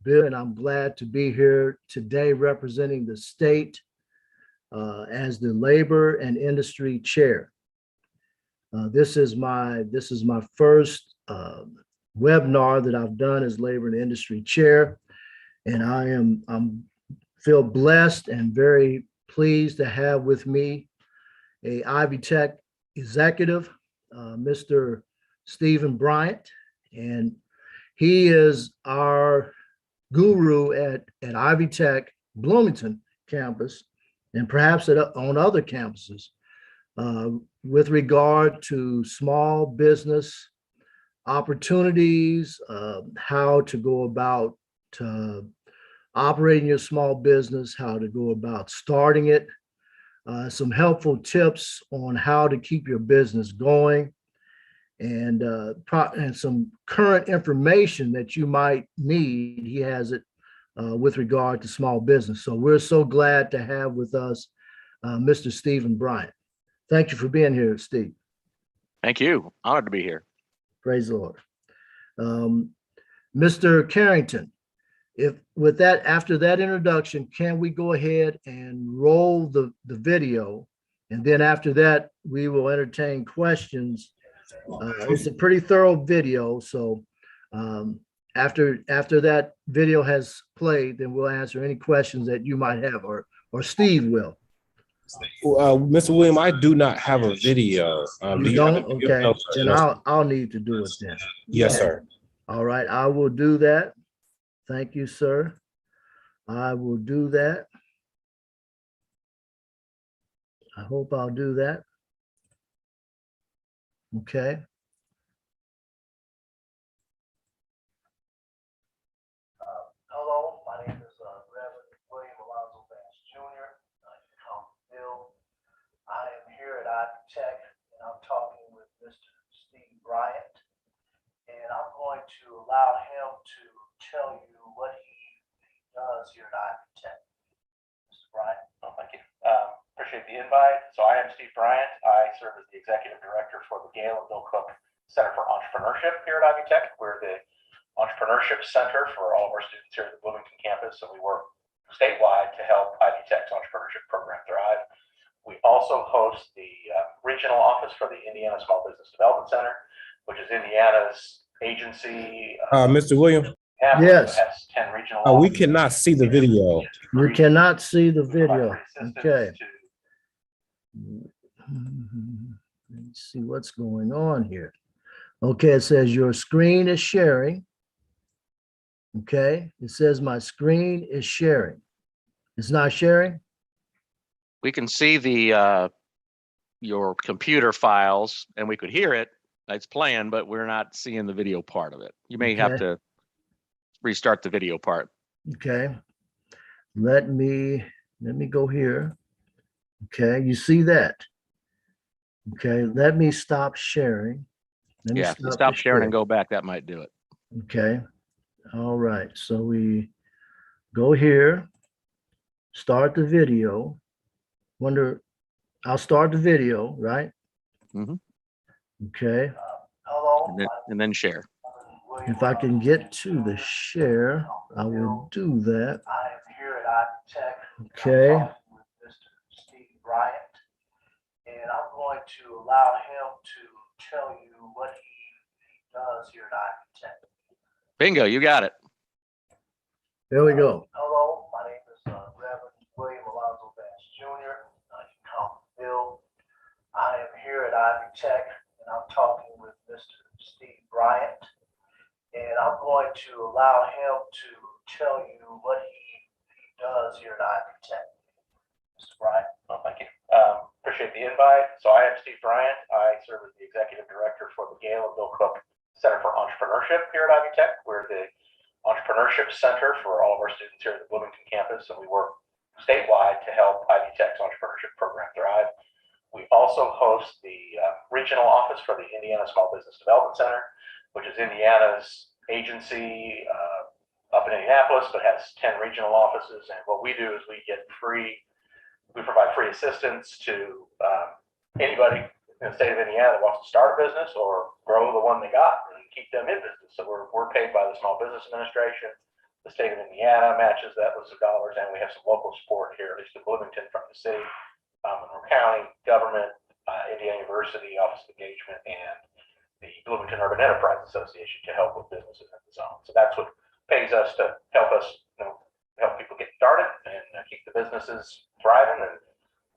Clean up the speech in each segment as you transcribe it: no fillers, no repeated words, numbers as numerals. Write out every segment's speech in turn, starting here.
Bill, and I'm glad to be here today representing the state as the Labor and Industry Chair. This is my first webinar that I've done as Labor and Industry Chair, and I'm feel blessed and very pleased to have with me a Ivy Tech executive, Mr. Stephen Bryant, and he is our guru at Ivy Tech Bloomington campus and perhaps on other campuses with regard to small business opportunities, how to go about operating your small business, how to go about starting it, some helpful tips on how to keep your business going, and some current information that you might need. He has it with regard to small business. So we're so glad to have with us Mr. Stephen Bryant. Thank you for being here, Steve. Thank you. Honored to be here. Praise the Lord. Mr. Carrington, after that introduction, can we go ahead and roll the video? And then after that, we will entertain questions. It's a pretty thorough video. So after that video has played, then we'll answer any questions that you might have, or Steve will. Mr. William, I do not have a video. You don't? Okay. No, then I'll need to do it then. Yes, sir. All right. I will do that. Thank you, sir. I will do that. I hope I'll do that. Okay. Hello, my name is Reverend William Alonzo Vance Jr. Bill. I am here at Ivy Tech, and I'm talking with Mr. Steve Bryant, and I'm going to allow him to tell you what he does here at Ivy Tech. Mr. Bryant. Oh, thank you. Appreciate the invite. So I am Steve Bryant. I serve as the executive director for the Gail and Bill Cook Center for Entrepreneurship here at Ivy Tech. We're the entrepreneurship center for all of our students here at the Bloomington campus, and we work statewide to help Ivy Tech's entrepreneurship program thrive. We also host the regional office for the Indiana Small Business Development Center, which is Indiana's agency. Mr. William? Yes. Has 10 regional We cannot see the video. You cannot see the video. Okay. Let's see what's going on here. Okay, it says your screen is sharing. Okay, it says my screen is sharing. It's not sharing? We can see the your computer files and we could hear it. It's playing, but we're not seeing the video part of it. You may have to restart the video part. Okay. Let me go here. Okay, you see that? Okay, let me stop sharing. Stop sharing and go back. That might do it. Okay. All right. So we go here, start the video. I'll start the video, right? Mm-hmm. Okay. And then share. If I can get to the share, I will do that. I am here at Ivy Tech. Okay. With Mr. Steve Bryant, and I'm going to allow him to tell you what he does here at Ivy Tech. Bingo, you got it. There we go. Hello, my name is Reverend William Alonzo Vance Jr. You can call me Bill. I am here at Ivy Tech, and I'm talking with Mr. Steve Bryant, and I'm going to allow him to tell you what he does here at Ivy Tech. Mr. Bryant. Oh, thank you. Appreciate the invite. So I am Steve Bryant. I serve as the executive director for the Gail and Bill Cook Center for Entrepreneurship here at Ivy Tech. We're the entrepreneurship center for all of our students here at the Bloomington campus, and we work statewide to help Ivy Tech's entrepreneurship program thrive. We also host the regional office for the Indiana Small Business Development Center, which is Indiana's agency up in Indianapolis, but has 10 regional offices. And what we do is we provide free assistance to anybody in the state of Indiana that wants to start a business or grow the one they got and keep them in business. So we're paid by the Small Business Administration, The state of Indiana matches that with some dollars, and we have some local support here, at least in Bloomington, from the city, Monroe County government, Indiana University Office of Engagement, and the Bloomington Urban Enterprise Association to help with businesses in the zone. So that's what pays us to help us, help people get started and keep the businesses thriving. And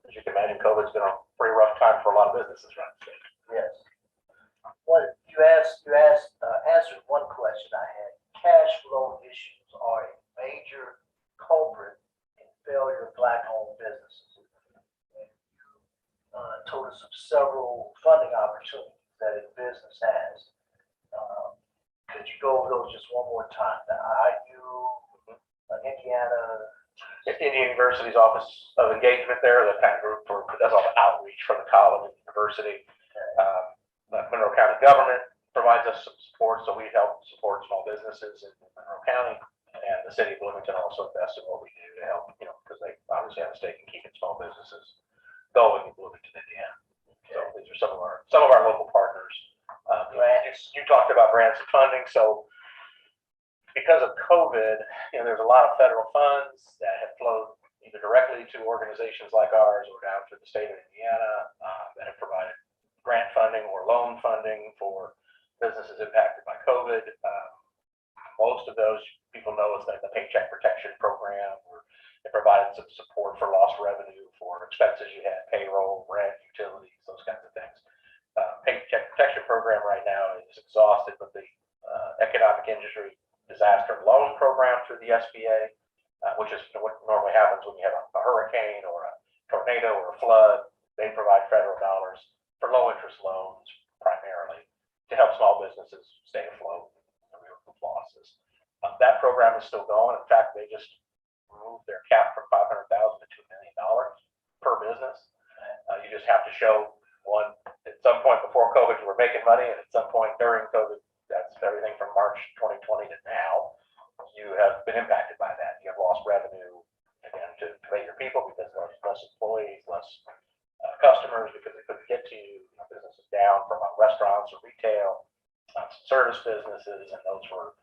as you can imagine, COVID's been a pretty rough time for a lot of businesses around the state. Yes. Well, you answered one question I had. Cash flow issues are a major culprit in failure of Black-owned businesses. And you told us of several funding opportunities that a business has. Could you go over those just one more time? The IU, Indiana. Indiana University's Office of Engagement there, that kind of group does all the outreach for the college and university. Monroe County government provides us some support, so we help support small businesses in Monroe County, and the city of Bloomington also invests in what we do to help, because they obviously have a stake in keeping small businesses going in Bloomington, Indiana. So these are some of our local partners. You talked about grants and funding, so because of COVID, there's a lot of federal funds that have flowed either directly to organizations like ours or down through the state of Indiana that have provided grant funding or loan funding for businesses impacted by COVID. Most of those people know is that the Paycheck Protection Program, where it provided some support for lost revenue for expenses you had, payroll, rent, utilities, those kinds of things. Paycheck Protection Program right now is exhausted, but the Economic Industry Disaster Loan Program through the SBA, which is what normally happens when you have a hurricane or a tornado or a flood. They provide federal dollars for low interest loans primarily to help small businesses stay afloat and recoup losses. That program is still going. In fact, they just moved their cap from $500,000 to $2 million per business. You just have to show one at some point before COVID you were making money, and at some point during COVID, that's everything from March 2020 to now, you have been impacted by that. You have lost revenue, again, to pay your people because there's less employees, less customers because they couldn't get to you. Business is down from restaurants or retail, some service businesses, and those were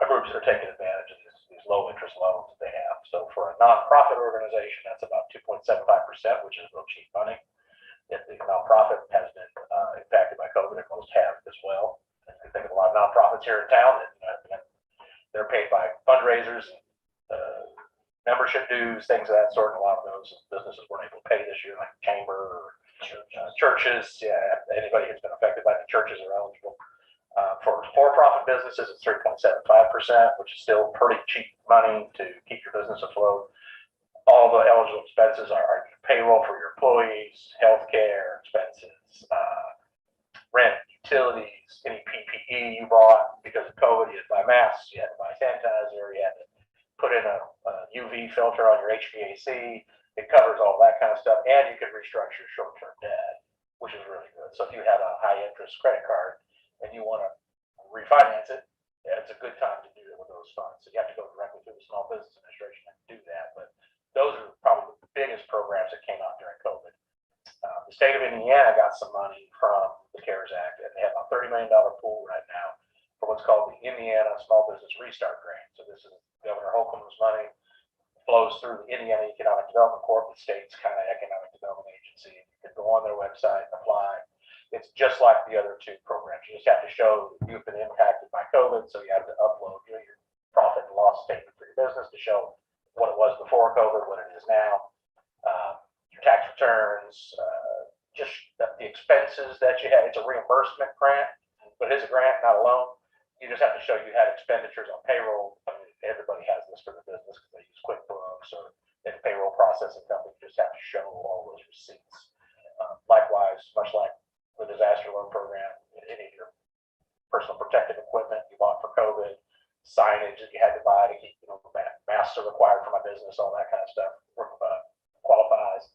groups that are taking advantage of these low interest loans that they have. So for a nonprofit organization, that's about 2.75%, which is real cheap money. If the nonprofit has been impacted by COVID, and most have as well. And I think of a lot of nonprofits here in town that they're paid by fundraisers, membership dues, things of that sort. And a lot of those businesses weren't able to pay this year, like chamber or churches. Yeah, anybody who's been affected by the churches are eligible. For-profit businesses, it's 3.75%, which is still pretty cheap money to keep your business afloat. All the eligible expenses are payroll for your employees, healthcare expenses, rent, utilities, any PPE you bought because of COVID. You had to buy masks, you had to buy sanitizer, you had to put in a UV filter on your HVAC. It covers all that kind of stuff, and you can restructure short-term debt, which is really good. So if you have a high-interest credit card and you want to refinance it, it's a good time to do it with those funds. So you have to go directly through the Small Business Administration and do that. But those are probably the biggest programs that came out during COVID. The state of Indiana got some money from the CARES Act, and they have a $30 million pool right now for what's called the Indiana Small Business Restart Grant. So this is Governor Holcomb's money, flows through the Indiana Economic Development Corp, the state's kind of economic development agency. You can go on their website and apply. It's just like the other two programs. You just have to show that you've been impacted by COVID, so you have to upload your profit and loss statement for your business to show what it was before COVID, what it is now, your tax returns, just the expenses that you had. It's a reimbursement grant, but it's a grant, not a loan. You just have to show you had expenditures on payroll. I mean, everybody has this for the business because they use QuickBooks or a payroll processing company. You just have to show all those receipts. Likewise, much like the disaster loan program, any of your personal protective equipment you bought for COVID, signage that you had to buy to keep, masks are required for my business, all that kind of stuff qualifies.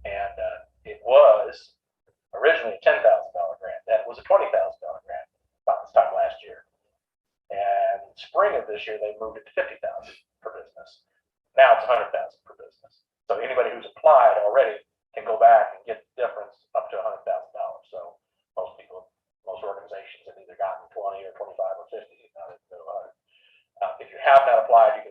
And it was originally a $10,000 grant. Then it was a $20,000 grant about this time last year. And spring of this year, they moved it to $50,000 per business. Now it's $100,000 per business. So anybody who's applied already can go back and get the difference up to $100,000. So most organizations have either gotten 20 or 25 or 50. Now they go 100. If you have not applied, you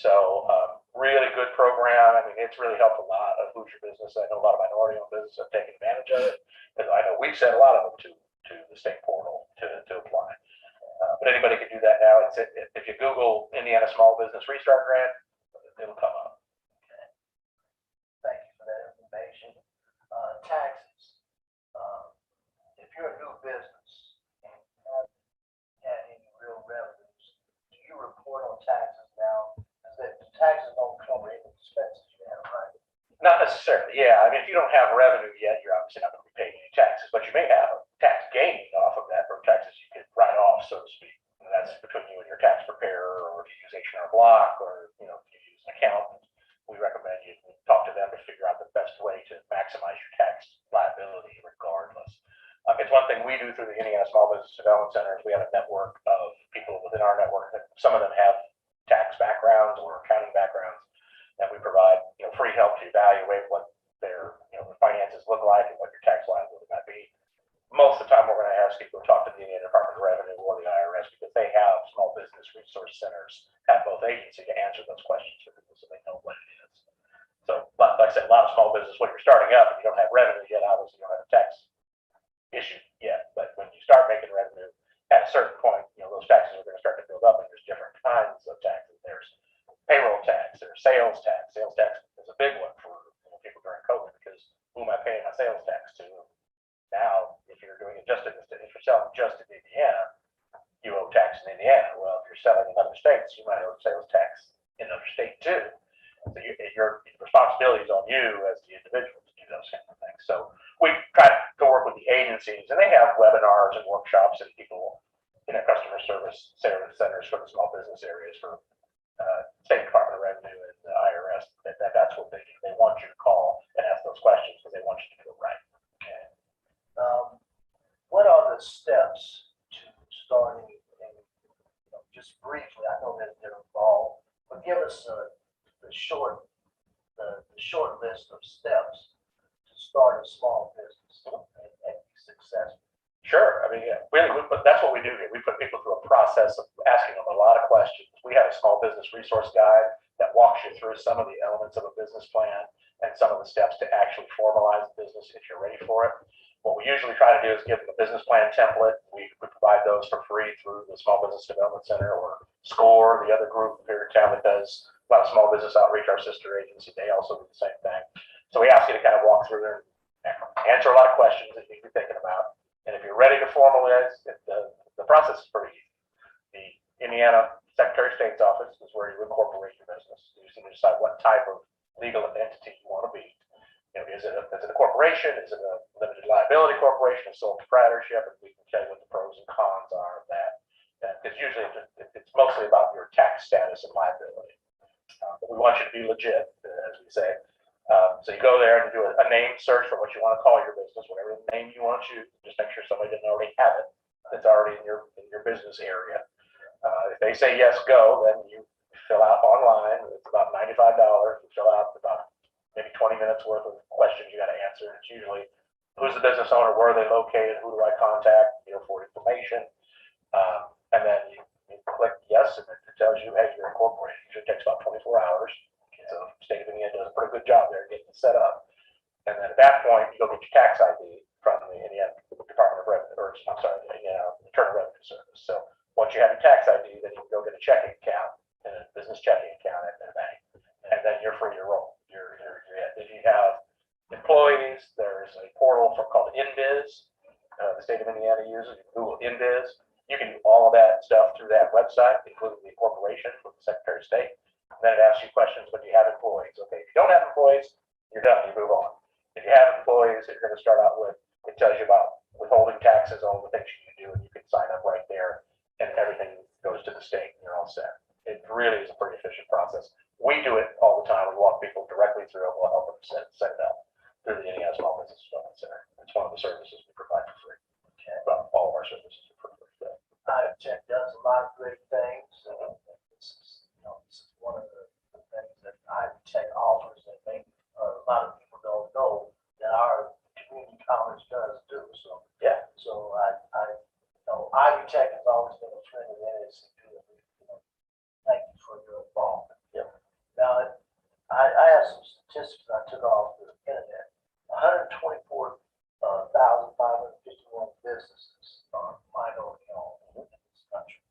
So really good program. I mean, it's really helped a lot of Hoosier business. I know a lot of minority-owned businesses have taken advantage of it. Because I know we've sent a lot of them to the state portal to apply. But anybody can do that now. If you Google Indiana Small Business Restart Grant, it'll come up. Okay. Thank you for that information. Taxes. If you're a new business and haven't had any real revenues, do you report on taxes now? Because the taxes don't cover any expenses you have, right? Not necessarily. Yeah. I mean, if you don't have revenue yet, you're obviously not going to be paying any taxes, but you may have tax gain off of that, or taxes you could write off, so to speak. And that's between you and your tax preparer, or if you use H&R Block, or if you use an accountant. We recommend you talk to them to figure out the best way to maximize your tax liability regardless. It's one thing we do through the Indiana Small Business Development Center is we have a network of people within our network that some of them have tax backgrounds or accounting backgrounds, and we provide free help to evaluate what their finances look like and what your tax liability might be. Most of the time, we're going to ask you to go talk to the Indiana Department of Revenue or the IRS because they have small business resource centers at both agencies to answer those questions for people so they know what it is. So, like I said, a lot of small business, when you're starting up and you don't have revenue yet, obviously you don't have a tax issue yet. But when you start making revenue, at a certain point, those taxes are going to start to build up, and there's different kinds of taxes. There's payroll tax, there's sales tax. Sales tax is a big one for people during COVID because who am I paying my sales tax to? Now, if you're doing it if you're selling just in Indiana, you owe tax in Indiana. Well, if you're selling in other states, you might owe sales tax in another state too. So your responsibility is on you as the individual to do those kind of things. So we try to work with the agencies, and they have webinars and workshops and people, customer service centers for the small business areas for State Department of Revenue and the IRS. That's what they do. They want you to call and ask those questions because they want you to do it right. Okay. What are the steps to starting? Just briefly, I know that they're involved, but give us the short list of steps to start a small business and be successful. Sure. I mean, yeah, really, that's what we do here. We put people through a process of asking them a lot of questions. We have a small business resource guide that walks you through some of the elements of a business plan and some of the steps to actually formalize the business if you're ready for it. What we usually try to do is give them a business plan template. We provide those for free through the Small Business Development Center or SCORE, the other group here in town that does a lot of small business outreach, our sister agency. They also do the same thing. So we ask you to kind of walk through there and answer a lot of questions that you need to be thinking about. And if you're ready to formalize, the process is pretty easy. The Indiana Secretary of State's office is where you incorporate your business. You just need to decide what type of legal entity you want to be. Is it a corporation? Is it a limited liability corporation, a sole proprietorship? And we can tell you what the pros and cons are of that. Because usually it's mostly about your tax status and liability. But we want you to be legit, as we say. So you go there and do a name search for what you want to call your business, whatever name you want to choose. Just make sure somebody didn't already have it. That's already in your business area. If they say yes, go, then you fill out online. It's about $95. You fill out about maybe 20 minutes worth of questions you got to answer. It's usually who's the business owner, where are they located, who do I contact, for information. And then you click yes, and it tells you, hey, you're incorporated. It usually takes about 24 hours. So State of Indiana does a pretty good job there getting it set up. And then at that point, you go get your tax ID from the Indiana Department of Revenue, or I'm sorry, the Internal Revenue Service. So once you have your tax ID, then you can go get a checking account, a business checking account at the bank, and then you're free to roll. If you have employees, there's a portal called InBiz. The State of Indiana uses. You can Google InBiz. You can do all of that stuff through that website, including the incorporation with the Secretary of State. And then it asks you questions when you have employees. Okay, if you don't have employees, you're done. You move on. If you have employees that you're going to start out with, it tells you about withholding taxes, all the things you can do, and you can sign up right there, and everything goes to the state, and you're all set. It really is a pretty efficient process. We do it all the time. We walk people directly through it. We'll help them set it up through the Indiana Small Business Development Center. It's one of the services we provide for free. Okay. Well, all of our services are for free. ITech does a lot of great things. This is one of the things that ITech offers that maybe a lot of people don't know that our community college does do. So yeah. So I know ITech has always been a friend of NAACP. Thank you for your involvement. Yeah. Now, I have some statistics I took off the internet. 124,551 businesses are minority owned in this country.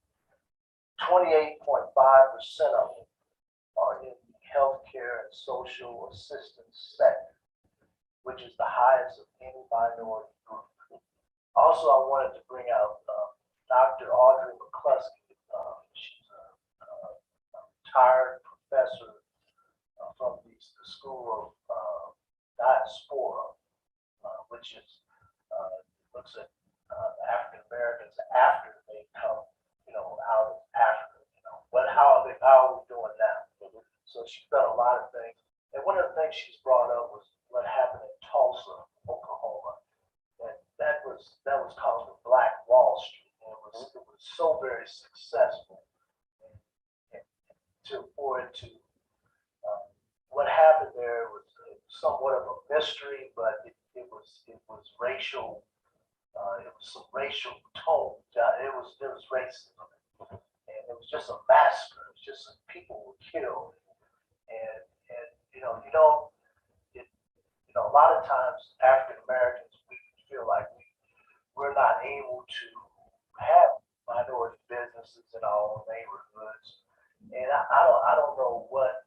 28.5% of them are in the healthcare and social assistance sector, which is the highest of any minority group. Also, I wanted to bring out Dr. Audrey McCluskey. She's a retired professor from the School of Diaspora, which is looks at African Americans after they come, out of Africa. How are we doing now? So she's done a lot of things, and one of the things she's brought up was what happened in Tulsa, Oklahoma, and that was called the Black Wall Street. And it was so very successful, and for it to what happened there was somewhat of a mystery, but it was racial. It was some racial tone. It was racism, and it was just a massacre. It was just people were killed, and a lot of times African Americans we feel like we're not able to have minority businesses in our own neighborhoods, and I don't know what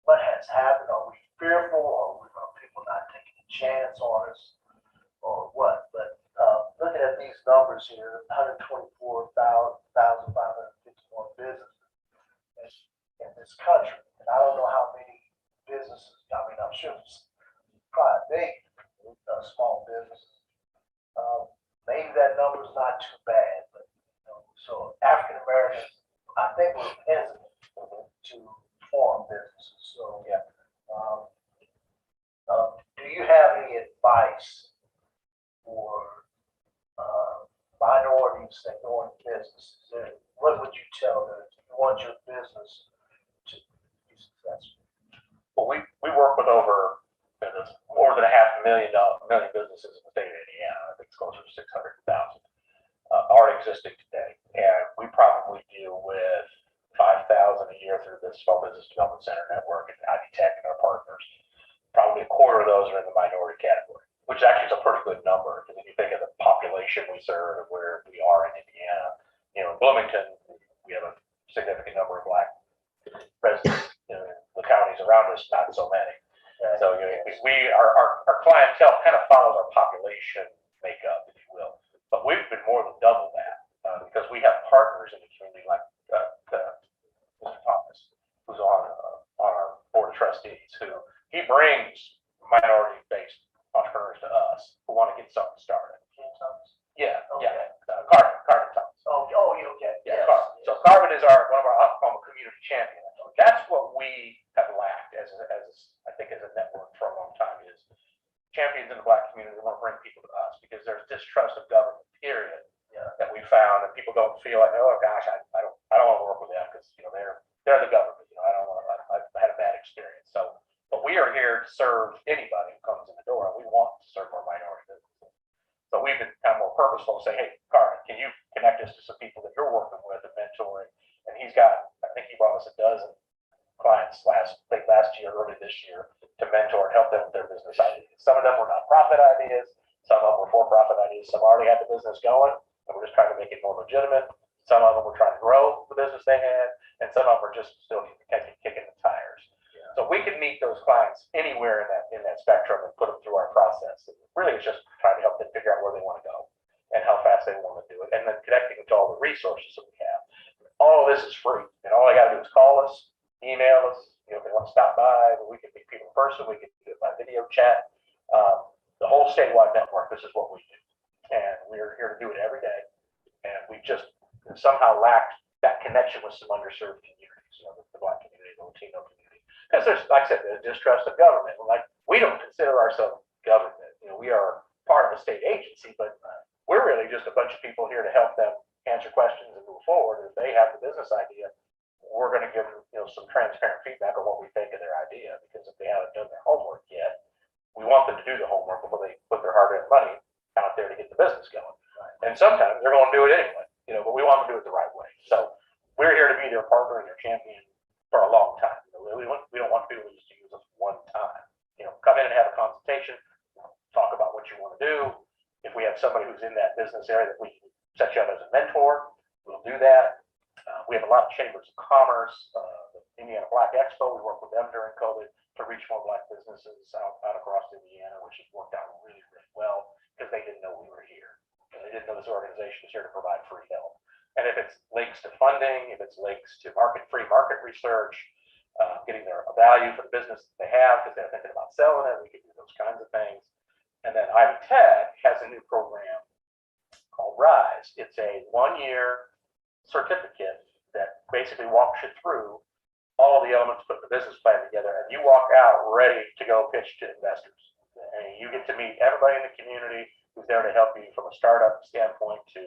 has happened. Are we fearful, or are people not taking a chance on us, or what? But looking at these numbers here, 124,551 businesses in this country, and I don't know how many businesses. I mean, I'm sure it's probably big small businesses. Maybe that number is not too bad, but so African Americans, I think, we're hesitant to form businesses. So yeah. Do you have any advice for minorities that go into businesses? What would you tell them if you want your business to be successful? Well, we work with more than million businesses in the state of Indiana. I think it's closer to 600,000 are existing today, and we probably deal with 5,000 a year through the Small Business Development Center network and ID Tech and our partners. Probably a quarter of those are in the minority category, which actually is a pretty good number because if you think of the population we serve and where we are in Indiana, in Bloomington, we have a significant number of Black residents. The counties around us, not so many. So our clientele kind of follows our population makeup, if you will. But we've been more than double that because we have partners in the community like Mr. Thomas, who's on our board of trustees, who he brings minority-based entrepreneurs to us who want to get something started. Yeah, okay. Carvin Thomas. Okay. Yeah, yes. Carvin. So Carvin is one of our Oklahoma community champions. That's what we have lacked as I think as a network for a long time is champions in the Black community want to bring people to us because there's distrust of government, period, that we found, and people don't feel like, oh gosh, I don't want to work with them because they're the government. I've had a bad experience. So, but we are here to serve anybody who comes in the door, and we want to serve our minority businesses. So we've been kind of more purposeful to say, hey, Carvin, can you connect us to some people that you're working with and mentoring? And he's got, I think he brought us a dozen clients last year, early this year, to mentor and help them with their business ideas. Some of them were nonprofit ideas, some of them were for-profit ideas, some already had the business going, and we're just trying to make it more legitimate. Some of them were trying to grow the business they had, and some of them were just still kicking the tires. Yeah. So we can meet those clients anywhere in that spectrum and put them through our process. Really, it's just trying to help them figure out where they want to go and how fast they want to do it, and then connecting them to all the resources that we have. All of this is free, and all they got to do is call us, email us. If they want to stop by, we can meet people in person. We can do it by video chat. The whole statewide network. This is what we do, and we're here to do it every day. And we just somehow lacked that connection with some underserved communities, the Black community, the Latino community, because there's, like I said, the distrust of government. We don't consider ourselves government. We are part of a state agency, but we're really just a bunch of people here to help them answer questions and move forward. If they have the business idea, we're going to give them, some transparent feedback on what we think of their idea, because if they haven't done their homework yet, we want them to do the homework before they put their hard-earned money out there to get the business going. And sometimes they're going to do it anyway, but we want them to do it the right way. So we're here to be their partner and their champion for a long time. consultation, talk about what you want to do. If we have somebody who's in that business area that we can set you up as a mentor, we'll do that. We have a lot of chambers of commerce. The Indiana Black Expo, we worked with them during COVID to reach more Black businesses out across Indiana, which has worked out really, really well because they didn't know we were here. Because they didn't know this organization is here to provide free help. And if it's links to funding, if it's links to free market research, getting their value for the business that they have because they're thinking about selling it, we can do those kinds of things. And then Ivy Tech has a new program called RISE. It's a 1-year certificate that basically walks you through all the elements, put the business plan together, and you walk out ready to go pitch to investors. And you get to meet everybody in the community who's there to help you from a startup standpoint to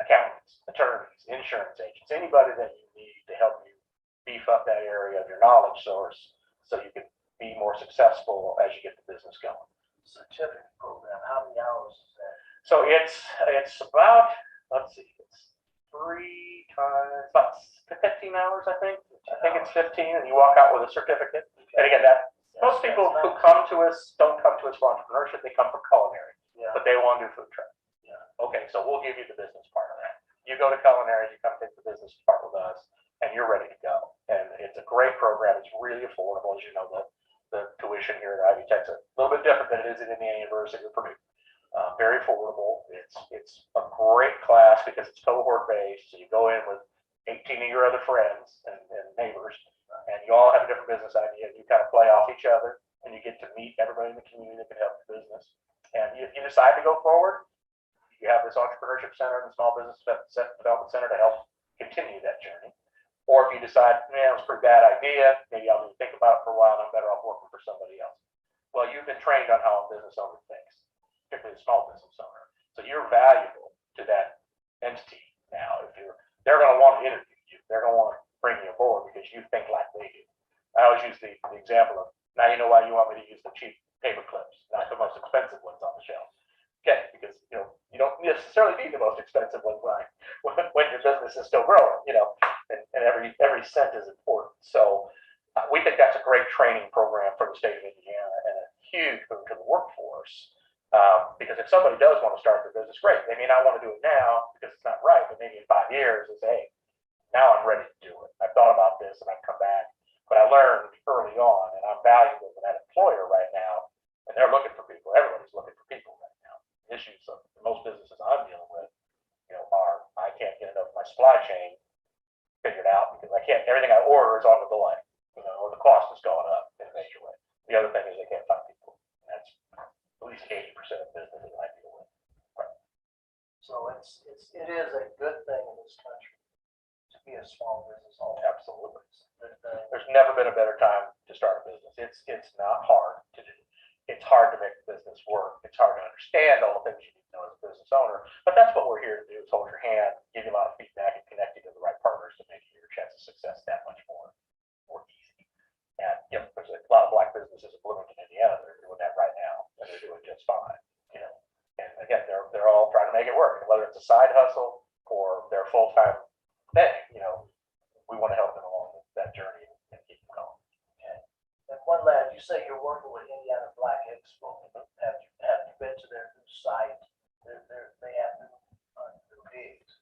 accountants, attorneys, insurance agents, anybody that you need to help you beef up that area of your knowledge source so you can be more successful as you get the business going. Certificate program, how many hours is that? So it's about, let's see, it's 3 times, about 15 hours, I think. I think it's 15, and you walk out with a certificate. And again, most people who come to us don't come to us for entrepreneurship, they come for culinary, Yeah, but they want to do food truck. yeah. Okay, so we'll give you the business part of that. You go to culinary, you come take the business part with us, and you're ready to go. And it's a great program. It's really affordable. As you know, the tuition here at Ivy Tech's a little bit different than it is at Indiana University or Purdue. Very affordable. It's a great class because it's cohort based. So you go in with 18 of your other friends and neighbors, and you all have a different business idea. You kind of play off each other, and you get to meet everybody in the community that can help the business. And if you decide to go forward, you have this entrepreneurship center and the small business development center to help continue that journey. Or if you decide, man, it was a pretty bad idea, maybe I'll need to think about it for a while and I'm better off working for somebody else. Well, you've been trained on how a business owner thinks, particularly a small business owner. So you're valuable to that entity now. They're going to want to interview you. They're going to want to bring you aboard because you think like they do. I always use the example of, now you know why you want me to use the cheap paper clips, not the most expensive ones on the shelf. Okay, because you don't necessarily need the most expensive ones when your business is still growing, and every cent is important. So we think that's a great training program for the state of Indiana and a huge boon to the workforce. Because if somebody does want to start their business, great. They may not want to do it now because it's not right, but maybe in 5 years they say, hey, now I'm ready to do it. I've thought about this and I've come back, but I learned early on and I'm valuable to that employer right now, and they're looking for people. Everybody's looking for people right now. The issues of most businesses I'm dealing with, are I can't get enough of my supply chain figured out because everything I order is on the delay, or the cost is going up in a major way. The other thing is they can't find people. And that's at least 80% of businesses I deal with. Right. So it is a good thing in this country to be a small business owner. Absolutely. It's a good thing. There's never been a better time to start a business. It's not hard to do. It's hard to make the business work. It's hard to understand all the things you need to know as a business owner. But that's what we're here to do, is hold your hand, give you a lot of feedback, and connect you to the right partners to make your chance of success that much more easy. And there's a lot of Black businesses in Bloomington, Indiana that are doing that right now, and they're doing just fine. And again, they're all trying to make it work. And whether it's a side hustle or their full-time thing, we want to help them along that journey and keep them going. And one lad, you say you're working with Indiana Black Expo. Have you been to their new site? They have new gigs.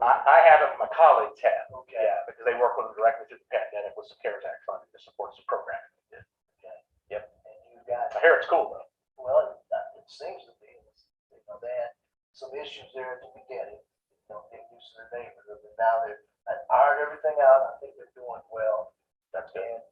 I haven't, my colleagues have. Okay. Yeah, because they work with them directly through the pandemic with some CARES Act funding to support some programming they did. Okay. Yep. And you got, I hear it's cool though. well, it seems to be. They had some issues there at the beginning. Getting used to the neighborhood, but now they've ironed everything out. I think they're doing well. That's good. And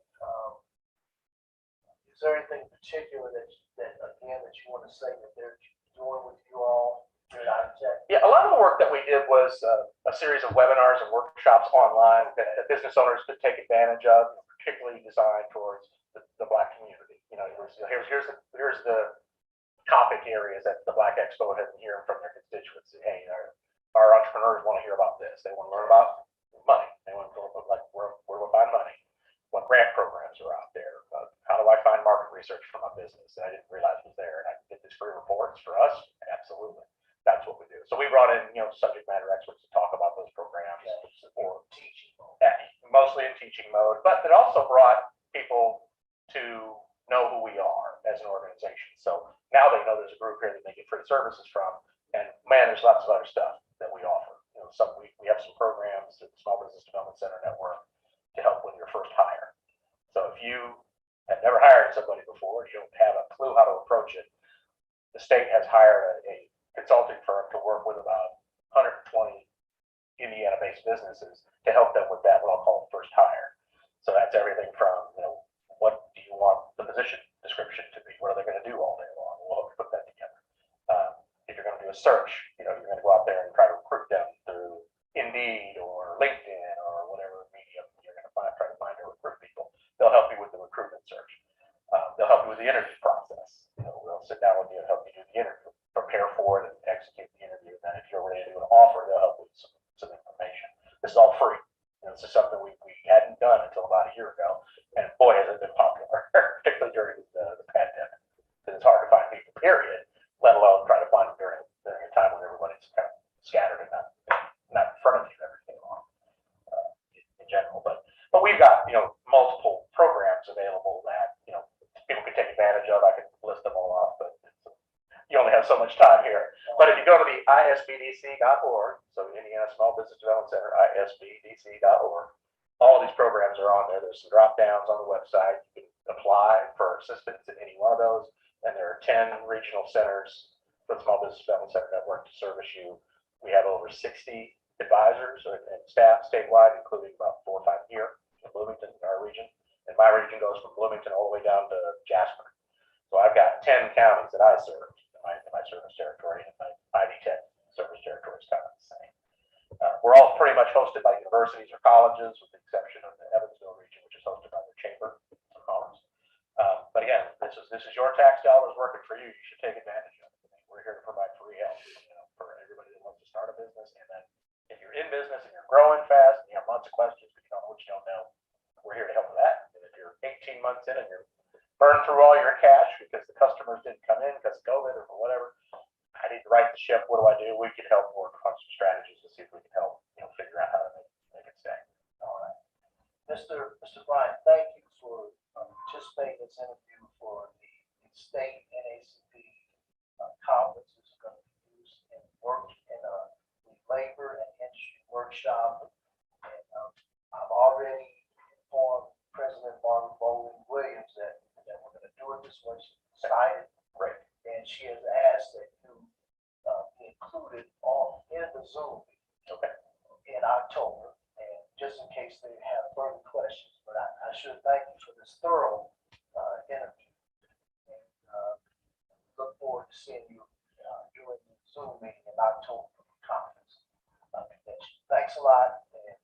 is there anything particular that you want to say that they're doing with you all here at Ivy Tech? Yeah, a lot of the work that we did was a series of webinars and workshops online that business owners could take advantage of, particularly designed towards the Black community. Here's the topic areas that the Black Expo has been hearing from their constituents. Hey, our entrepreneurs want to hear about this. They want to learn about money. They want to know where do I find money? What grant programs are out there? How do I find market research for my business that I didn't realize was there? And I can get these free reports for us? Absolutely. That's what we do. So we brought in, subject matter experts to talk about those programs. Or teaching mode. Mostly in teaching mode, but it also brought people to know who we are as an organization. So now they know there's a group here that they get free services from. And man, there's lots of other stuff that we offer. You know, we have some programs at the Small Business Development Center Network to help with your first hire. So if you have never hired somebody before, you don't have a clue how to approach it, the state has hired a consulting firm to work with about 120 Indiana-based businesses to help them with that, what I'll call first hire. So that's everything from, you know, what do you want the position description to be? What are they going to do all day long? We'll help you put that together. If you're going to do a search, you know, you're going to go out there and try to recruit them through Indeed or LinkedIn or whatever medium you're going to try to find to recruit people. They'll help you with the recruitment search. They'll help you with the interview process. You know, they'll sit down with you and help you do the interview, prepare for it, and execute the interview. And then if you're ready to do an offer, they'll help with some information. This is all free. You know, this is something we hadn't done until about a year ago, and boy, has it been popular, particularly during the pandemic. Because it's hard to find people, period, let alone try to find them during a time when everybody's kind of scattered and not in front of you every day long in general. But we've got, you know, multiple programs available that, you know, people can take advantage of. I could list them all off, but you only have so much time here. But if you go to the isbdc.org, so the Indiana Small Business Development Center, isbdc.org, all these programs are on there. There's some drop downs on the website. You can apply for assistance in any one of those. And there are 10 regional centers for the Small Business Development Center Network to service you. We have over 60 advisors and staff statewide, including about 4 or 5 here in Bloomington, our region. And my region goes from Bloomington all the way down to Jasper. So I've got 10 counties that I serve in my service territory, and my Ivy Tech service territory is kind of the same. We're all pretty much hosted by universities or colleges, with the exception of the Evansville region, which is hosted by the Chamber of Commerce. But again, this is your tax dollars working for you. You should take advantage of it. We're here to provide free help, you know, for everybody that wants to start a business. And then if you're in business and you're growing fast and you have lots of questions, but you don't know what you don't know, we're here to help with that. And if you're 18 months in and you're burned through all your cash because the customers didn't come in because of COVID or for whatever, I need to right the ship. What do I do? We can help work on some strategies to see if we can help, you know, figure out how to make it stay. All right. Mr. Bryant, thank you for participating in this interview for the state NAACP conference. It's going to be used in work in the labor and industry workshop. And I've already informed President Margaret Bowling Williams that we're going to do it this way. She's excited. Great. And she has asked that you be included in the Zoom Okay. in October. And just in case they have further questions, but I should thank you for this thorough interview. And look forward to seeing you during the Zoom meeting in October conference convention. Thanks a lot, and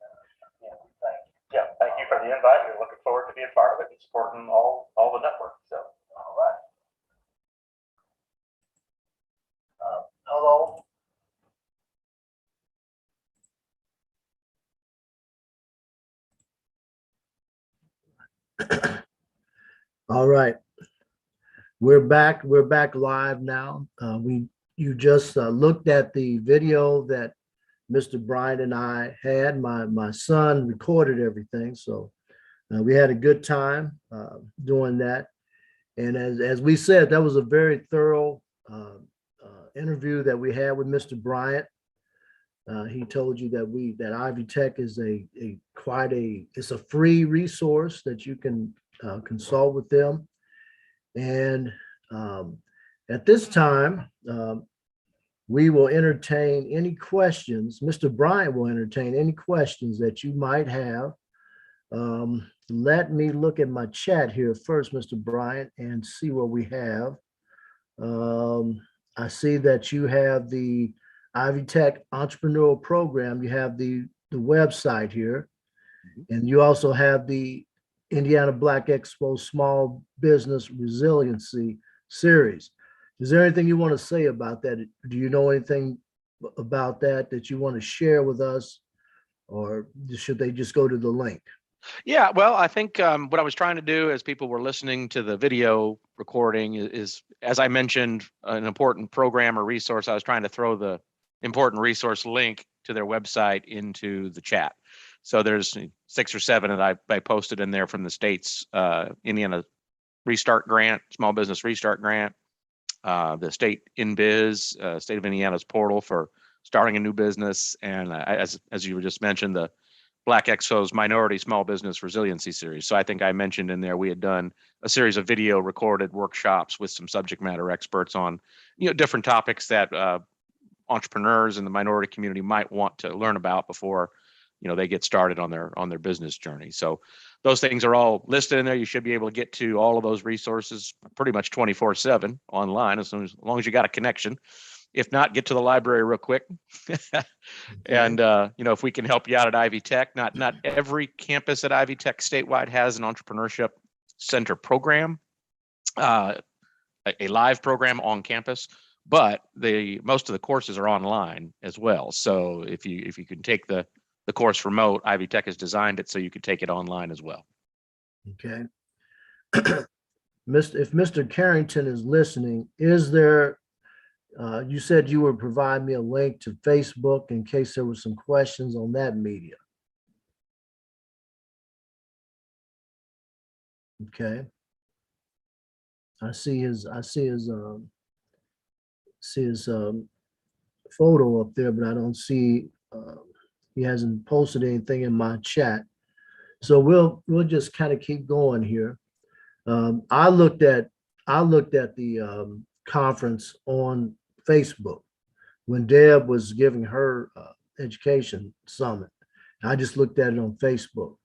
again, we thank you. Yeah, thank you for the invite. We're looking forward to being part of it and supporting all the network. So, All right. Hello. All right. We're back. We're back live now. You just looked at the video that Mr. Bryant and I had. My son recorded everything, so we had a good time doing that. And as we said, that was a very thorough interview that we had with Mr. Bryant. He told you that Ivy Tech is it's a free resource that you can consult with them. And at this time, we will entertain any questions. Mr. Bryant will entertain any questions that you might have. Let me look at my chat here first, Mr. Bryant, and see what we have. I see that you have the Ivy Tech Entrepreneurial Program. You have the website here, and you also have the Indiana Black Expo Small Business Resiliency Series. Is there anything you want to say about that? Do you know anything about that you want to share with us, or should they just go to the link? Yeah, well, I think what I was trying to do as people were listening to the video recording is, as I mentioned, an important program or resource. I was trying to throw the important resource link to their website into the chat. So there's 6 or 7 that I posted in there from the state's Indiana Restart Grant, Small Business Restart Grant, the State InBiz, State of Indiana's portal for starting a new business, and as you just mentioned, the Black Expo's Minority Small Business Resiliency Series. So I think I mentioned in there we had done a series of video recorded workshops with some subject matter experts on, different topics that entrepreneurs in the minority community might want to learn about before, they get started on their business journey. So those things are all listed in there. You should be able to get to all of those resources pretty much 24/7 online, as long as you got a connection. If not, get to the library real quick. And if we can help you out at Ivy Tech, not every campus at Ivy Tech statewide has an entrepreneurship center program, a live program on campus, but most of the courses are online as well. So if you can take the course remote, Ivy Tech has designed it so you can take it online as well. Okay. If Mr. Carrington is listening, is there, you said you would provide me a link to Facebook in case there were some questions on that media. Okay. I see his photo up there, but I don't see, he hasn't posted anything in my chat. So we'll just kind of keep going here. I looked at the conference on Facebook when Deb was giving her education summit. I just looked at it on Facebook.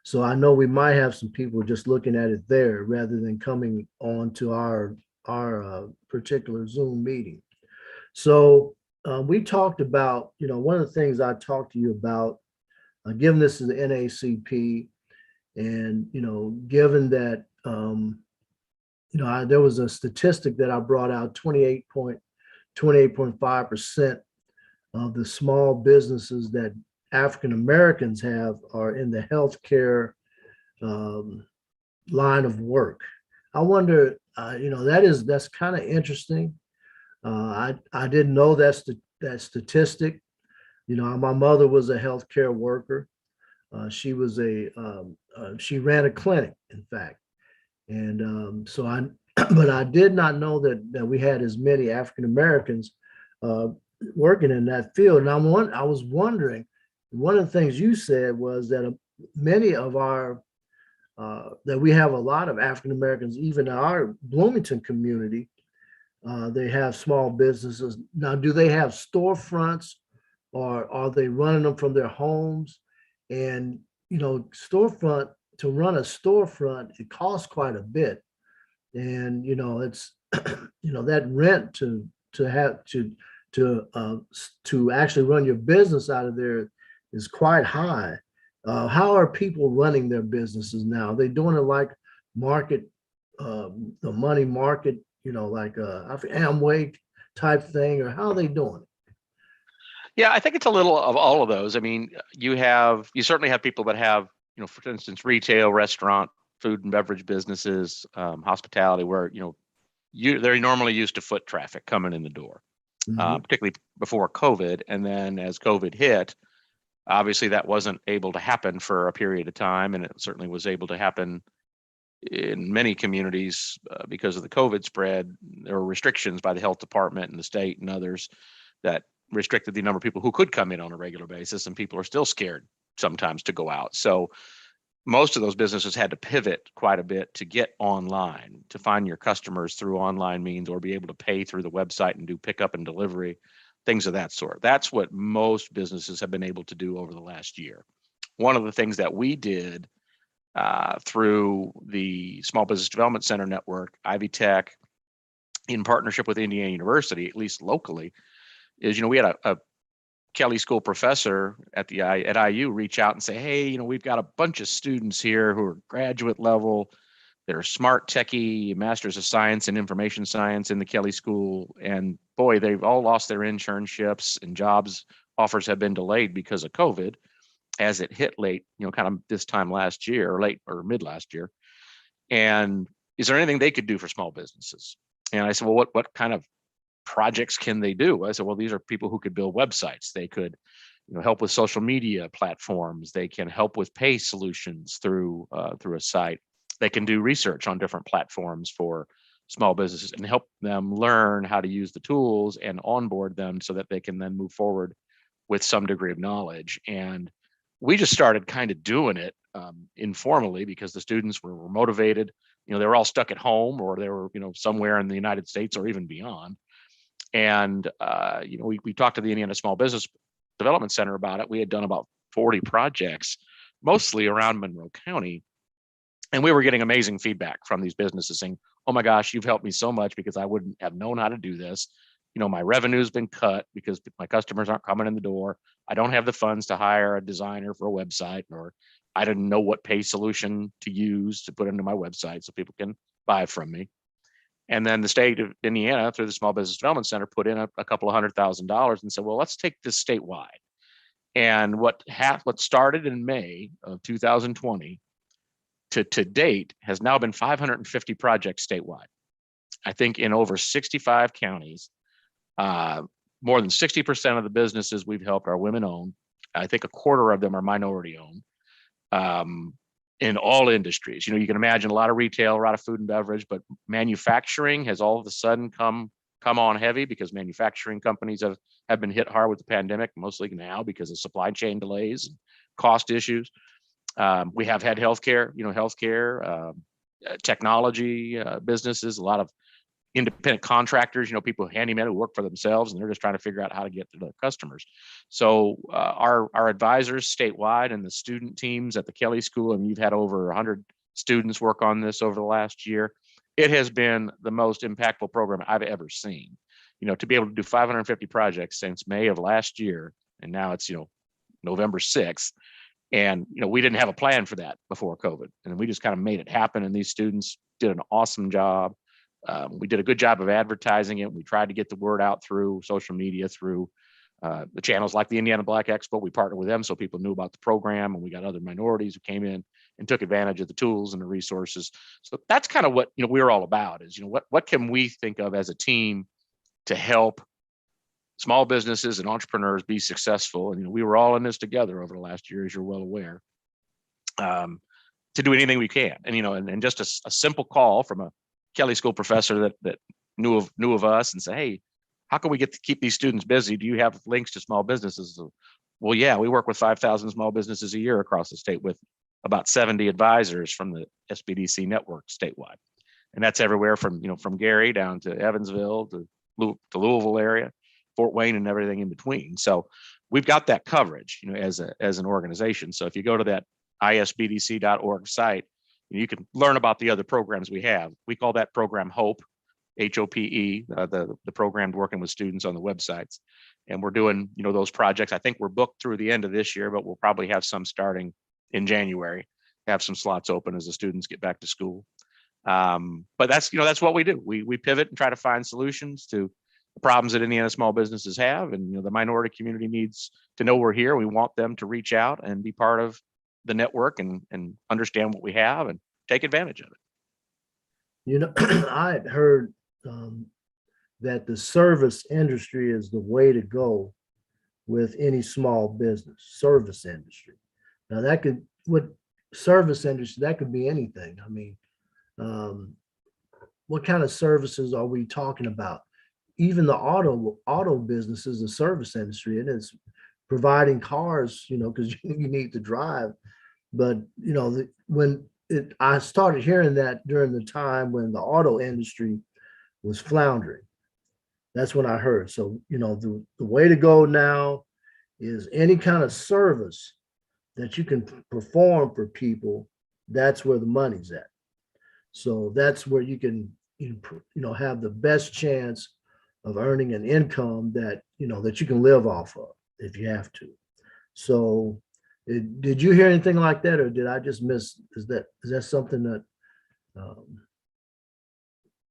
So I know we might have some people just looking at it there rather than coming on to our particular Zoom meeting. So we talked about, one of the things I talked to you about, given this is the NAACP, and, given that, there was a statistic that I brought out, 28.5% of the small businesses that African Americans have are in the healthcare line of work. I wonder, that's kind of interesting. I didn't know that statistic. My mother was a healthcare worker. She was she ran a clinic, in fact, and but I did not know that we had as many African Americans working in that field. And I was wondering, one of the things you said was that many of our that we have a lot of African Americans, even in our Bloomington community. They have small businesses. Now, do they have storefronts, or are they running them from their homes? And, to run a storefront, it costs quite a bit. And, it's, that rent to actually run your business out of there is quite high. How are people running their businesses now? Are they doing it like market, the money market, like Amway type thing, or how are they doing it? Yeah, I think it's a little of all of those. I mean, you certainly have people that have, for instance, retail, restaurant, food and beverage businesses, hospitality, where, they're normally used to foot traffic coming in the door, particularly before COVID. And then as COVID hit, obviously that wasn't able to happen for a period of time. And it certainly was able to happen in many communities because of the COVID spread. There were restrictions by the health department and the state and others that restricted the number of people who could come in on a regular basis, and people are still scared sometimes to go out. So most of those businesses had to pivot quite a bit to get online, to find your customers through online means, or be able to pay through the website and do pickup and delivery, things of that sort. That's what most businesses have been able to do over the last year. One of the things that we did through the Small Business Development Center network, Ivy Tech, in partnership with Indiana University, at least locally, is, we had a Kelly School professor at IU reach out and say, hey, we've got a bunch of students here who are graduate level. They're smart techie, masters of science and information science in the Kelly School. And boy, they've all lost their internships, and jobs offers have been delayed because of COVID as it hit late, kind of this time last year, or late or mid last year. And is there anything they could do for small businesses? And I said, well, what kind of projects can they do? I said, well, these are people who could build websites. They could, help with social media platforms. They can help with pay solutions through a site. they can do research on different platforms for small businesses and help them learn how to use the tools and onboard them so that they can then move forward with some degree of knowledge. And we just started kind of doing it informally because the students were motivated. They were all stuck at home, or they were, somewhere in the United States or even beyond. And, we talked to the Indiana Small Business Development Center about it. We had done about 40 projects, mostly around Monroe County. And we were getting amazing feedback from these businesses saying, oh my gosh, you've helped me so much because I wouldn't have known how to do this. My revenue's been cut because my customers aren't coming in the door. I don't have the funds to hire a designer for a website, or I didn't know what pay solution to use to put into my website so people can buy from me. And then the state of Indiana, through the Small Business Development Center, put in a couple of $100,000 and said, well, let's take this statewide. And what started in May of 2020 to date has now been 550 projects statewide. I think in over 65 counties. More than 60% of the businesses we've helped are women-owned. I think a quarter of them are minority-owned. In all industries, you can imagine a lot of retail, a lot of food and beverage, but manufacturing has all of a sudden come on heavy because manufacturing companies have been hit hard with the pandemic, mostly now because of supply chain delays and cost issues. We have had healthcare, technology businesses, a lot of independent contractors, people, handymen who work for themselves, and they're just trying to figure out how to get to their customers. So our advisors statewide and the student teams at the Kelly School, and you've had over 100 students work on this over the last year. It has been the most impactful program I've ever seen. To be able to do 550 projects since May of last year, and now it's November 6th. And we didn't have a plan for that before COVID, and we just kind of made it happen. And these students did an awesome job. We did a good job of advertising it. We tried to get the word out through social media, through the channels like the Indiana Black Expo. We partnered with them so people knew about the program, and we got other minorities who came in and took advantage of the tools and the resources. So that's kind of what we're all about, is what can we think of as a team to help small businesses and entrepreneurs be successful. And we were all in this together over the last year, as you're well aware, to do anything we can. And just a simple call from a Kelly School professor that knew of us and say, hey, how can we keep these students busy? Do you have links to small businesses? Well, yeah, we work with 5,000 small businesses a year across the state with about 70 advisors from the SBDC network statewide. And that's everywhere from Gary down to Evansville to Louisville area, Fort Wayne, and everything in between. So we've got that coverage, as an organization. So if you go to that isbdc.org site, you can learn about the other programs we have. We call that program HOPE, HOPE, the program working with students on the websites. And we're doing, those projects. I think we're booked through the end of this year, but we'll probably have some starting in January, have some slots open as the students get back to school. But that's what we do. We pivot and try to find solutions to the problems that Indiana small businesses have. And, the minority community needs to know we're here. We want them to reach out and be part of the network and understand what we have and take advantage of it. I had heard that the service industry is the way to go with any small business, service industry. Now service industry, that could be anything. I mean, what kind of services are we talking about? Even the auto business is a service industry, and it's providing cars, because you need to drive. But I started hearing that during the time when the auto industry was floundering. That's when I heard. So, the way to go now is any kind of service that you can perform for people. That's where the money's at. So that's where you can, have the best chance of earning an income that you can live off of if you have to. So did you hear anything like that, or did I just miss? Is that something that,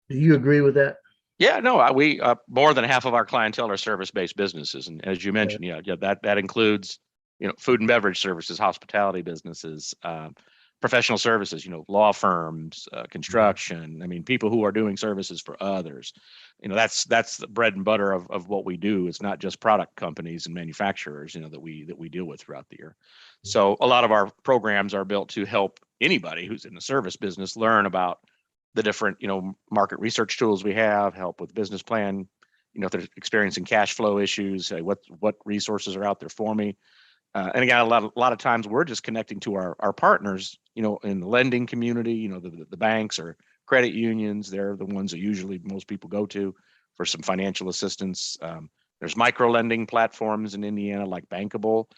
do you agree with that? Yeah, no, we more than half of our clientele are service-based businesses, and as you mentioned, that includes food and beverage services, hospitality businesses, professional services, law firms, construction. I mean, people who are doing services for others. That's the bread and butter of what we do. It's not just product companies and manufacturers, that we deal with throughout the year. So a lot of our programs are built to help anybody who's in the service business learn about the different, market research tools we have, help with business plan, if they're experiencing cash flow issues, say what resources are out there for me. And again, a lot of times we're just connecting to our partners, in the lending community, the banks or credit unions. They're the ones that usually most people go to for some financial assistance. There's micro lending platforms in Indiana like Bankable.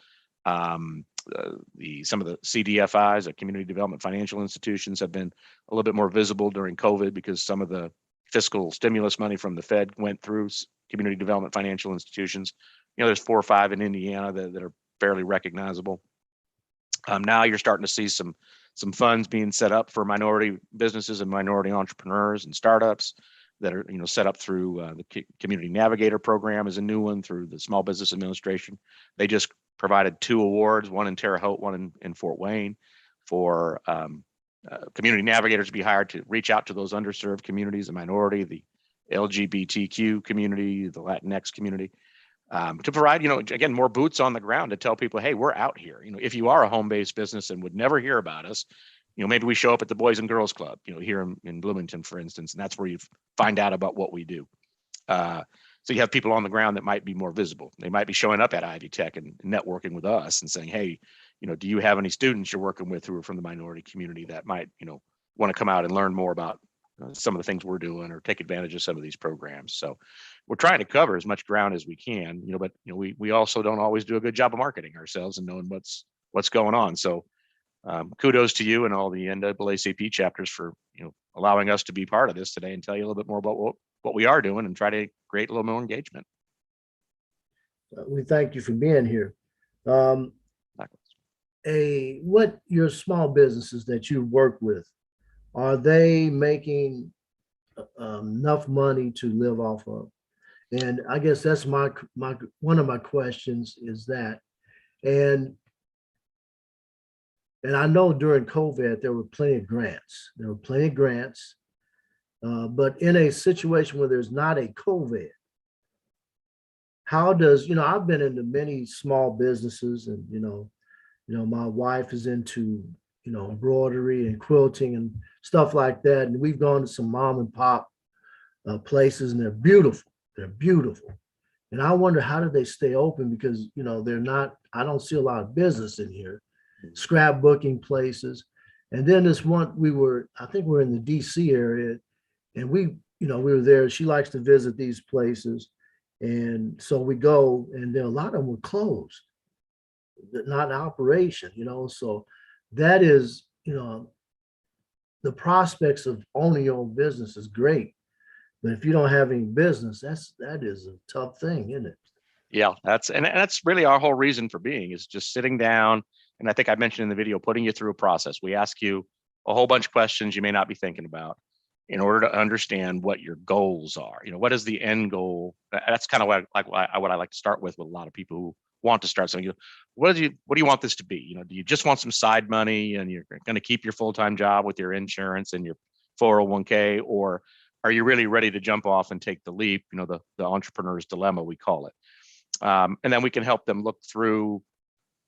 Some of the CDFIs, community development financial institutions, have been a little bit more visible during COVID because some of the fiscal stimulus money from the Fed went through community development financial institutions. There's 4 or 5 in Indiana that are fairly recognizable. Now you're starting to see some funds being set up for minority businesses and minority entrepreneurs and startups that are set up through the Community Navigator program is a new one through the Small Business Administration. They just provided 2 awards, one in Terre Haute, one in Fort Wayne, for community navigators to be hired to reach out to those underserved communities, the minority, the LGBTQ community, the Latinx community, to provide, again, more boots on the ground to tell people, hey, we're out here. If you are a home-based business and would never hear about us, maybe we show up at the Boys and Girls Club, here in Bloomington, for instance, and that's where you find out about what we do. So you have people on the ground that might be more visible. They might be showing up at Ivy Tech and networking with us and saying, hey, do you have any students you're working with who are from the minority community that might, want to come out and learn more about some of the things we're doing or take advantage of some of these programs. So we're trying to cover as much ground as we can, but we also don't always do a good job of marketing ourselves and knowing what's going on. So kudos to you and all the NAACP chapters for allowing us to be part of this today and tell you a little bit more about what we are doing and try to create a little more engagement. We thank you for being here. What your small businesses that you work with, are they making enough money to live off of? And I guess that's my one of my questions is that. And I know during COVID, there were plenty of grants. But in a situation where there's not a COVID, how does, I've been into many small businesses and, my wife is into, embroidery and quilting and stuff like that. And we've gone to some mom and pop places and they're beautiful. And I wonder, how do they stay open? Because, they're not, I don't see a lot of business in here, scrapbooking places. And then this one, I think we're in the DC area and we were there. She likes to visit these places. And so we go and there, a lot of them were closed, not in operation, so that is, the prospects of owning your own business is great. But if you don't have any business, that is a tough thing, isn't it? Yeah, that's really our whole reason for being, is just sitting down. And I think I mentioned in the video, putting you through a process. We ask you a whole bunch of questions you may not be thinking about in order to understand what your goals are. What is the end goal? That's kind of what I like to start with a lot of people who want to start something. What do you want this to be? Do you just want some side money and you're going to keep your full-time job with your insurance and your 401k, or are you really ready to jump off and take the leap? The entrepreneur's dilemma, we call it. And then we can help them look through,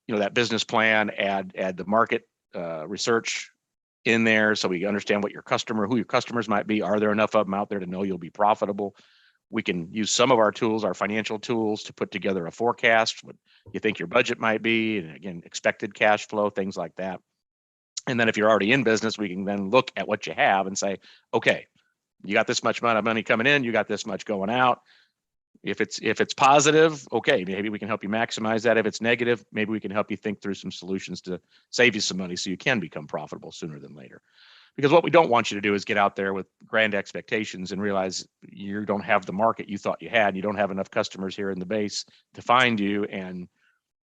that business plan, add the market research in there, so we understand who your customers might be. Are there enough of them out there to know you'll be profitable? We can use some of our tools, our financial tools, to put together a forecast, what you think your budget might be, and again, expected cash flow, things like that. And then if you're already in business, we can then look at what you have and say, okay, you got this much amount of money coming in, you got this much going out. If it's positive, okay, maybe we can help you maximize that. If it's negative, maybe we can help you think through some solutions to save you some money so you can become profitable sooner than later. Because what we don't want you to do is get out there with grand expectations and realize you don't have the market you thought you had. You don't have enough customers here in the base to find you. And,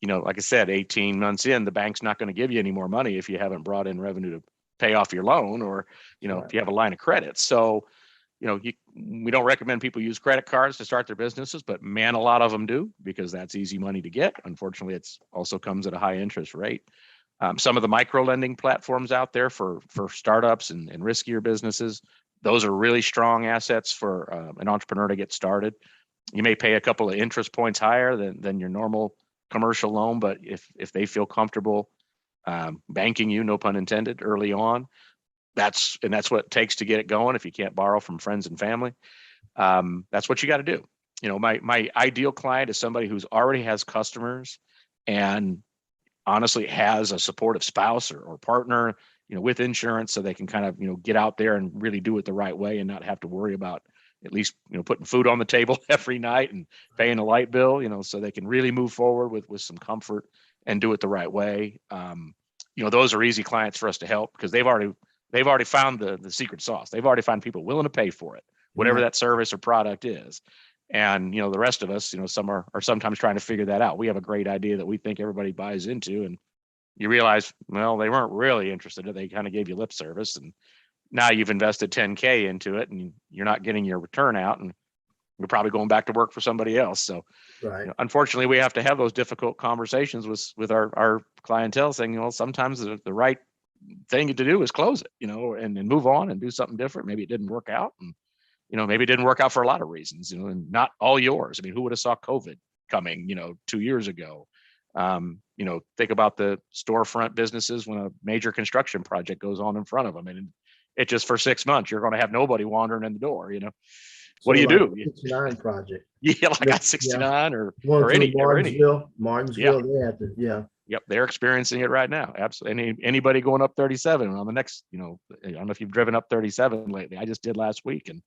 like I said, 18 months in, the bank's not going to give you any more money if you haven't brought in revenue to pay off your loan, or, Right. if you have a line of credit. So, we don't recommend people use credit cards to start their businesses, but man, a lot of them do, because that's easy money to get. Unfortunately, it's also comes at a high interest rate. Some of the micro lending platforms out there for startups and riskier businesses, those are really strong assets for an entrepreneur to get started. You may pay a couple of interest points higher than your normal commercial loan, but if they feel comfortable banking you, no pun intended, early on, that's what it takes to get it going. If you can't borrow from friends and family, that's what you got to do. My ideal client is somebody who's already has customers and honestly has a supportive spouse or partner, with insurance, so they can kind of, get out there and really do it the right way and not have to worry about at least, putting food on the table every night and paying a light bill, so they can really move forward with some comfort and do it the right way. Those are easy clients for us to help because they've already found the secret sauce. They've already found people willing to pay for it, whatever that service or product is. And, the rest of us, some are sometimes trying to figure that out. We have a great idea that we think everybody buys into, and you realize, well, they weren't really interested. They kind of gave you lip service, and now you've invested 10K into it and you're not getting your return out, and you're probably going back to work for somebody else. So Right. unfortunately, we have to have those difficult conversations with our clientele, saying, sometimes the right thing to do is close it, and move on and do something different. Maybe it didn't work out, and maybe it didn't work out for a lot of reasons, and not all yours. I mean, who would have saw COVID coming, 2 years ago? Think about the storefront businesses when a major construction project goes on in front of them, and it just for 6 months, you're going to have nobody wandering in the door, What do you like do? 69 project. Yeah, like Yeah, I-69 or Going any, through or any. Martinsville, they had to, yeah. Yep, they're experiencing it right now. Absolutely. Anybody going up 37 on the next, I don't know if you've driven up 37 lately. I just did last week, and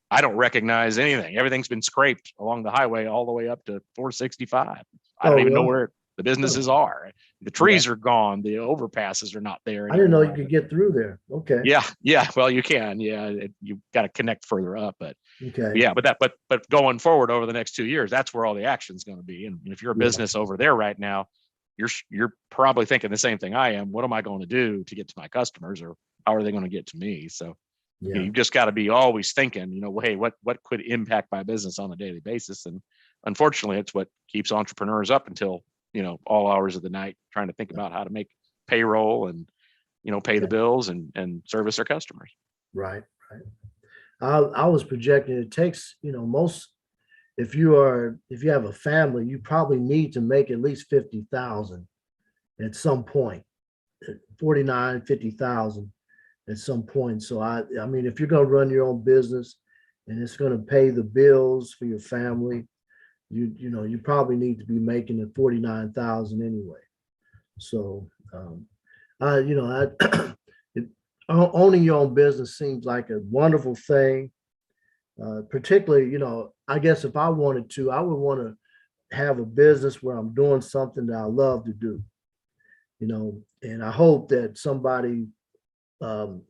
I don't recognize anything. Everything's been scraped along the highway all the way up to 465. I don't even know where the businesses are. The trees are gone. The overpasses are not there I didn't know you anymore. could get through there. Okay. Yeah. Well, you can. Yeah, you've got to connect further up, but Okay. yeah, but going forward over the next 2 years, that's where all the action's going to be. And if you're a Yeah. business over there right now, you're probably thinking the same thing I am. What am I going to do to get to my customers, or how are they going to get to me? So Yeah. you've just got to be always thinking, hey, what could impact my business on a daily basis? And unfortunately, it's what keeps entrepreneurs up until, all hours of the night, trying to think about how to make payroll and, pay the bills and service their customers. Right. I was projecting it takes, most, if you have a family, you probably need to make at least 50,000 at some point, 49, 50,000 at some point. So I mean, if you're going to run your own business and it's going to pay the bills for your family, you probably need to be making it 49,000 anyway. So, owning your own business seems like a wonderful thing. Particularly, I guess if I wanted to, I would want to have a business where I'm doing something that I love to do, and I hope that somebody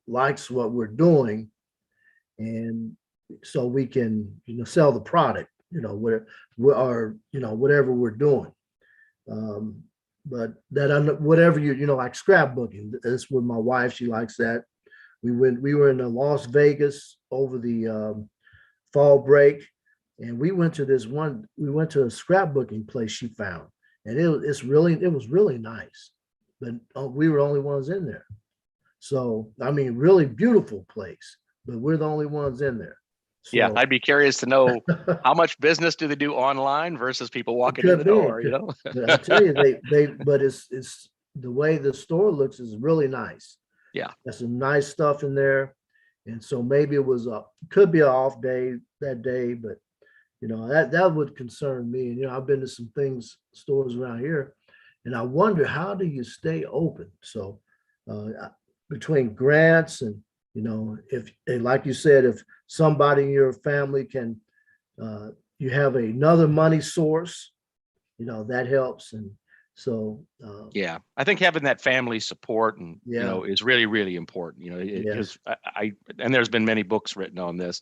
likes what we're doing, and so we can, sell the product, whatever we're doing. But that whatever like scrapbooking, that's what my wife, she likes that. We were in Las Vegas over the fall break, and we went to a scrapbooking place she found, and it was really nice, but we were the only ones in there. So I mean, really beautiful place, but we're the only ones in there. So, yeah, I'd be curious to know how much business do they do online versus people walking in the door, But I tell you, but it's the way the store looks is really nice. Yeah. There's some nice stuff in there. And so maybe it could be an off day that day, but that would concern me. And I've been to some stores around here, and I wonder, how do you stay open? So between grants and like you said, if somebody in your family can, you have another money source, that helps. And so, yeah, I think having that family support and, is really, really important, Yes. and there's been many books written on this,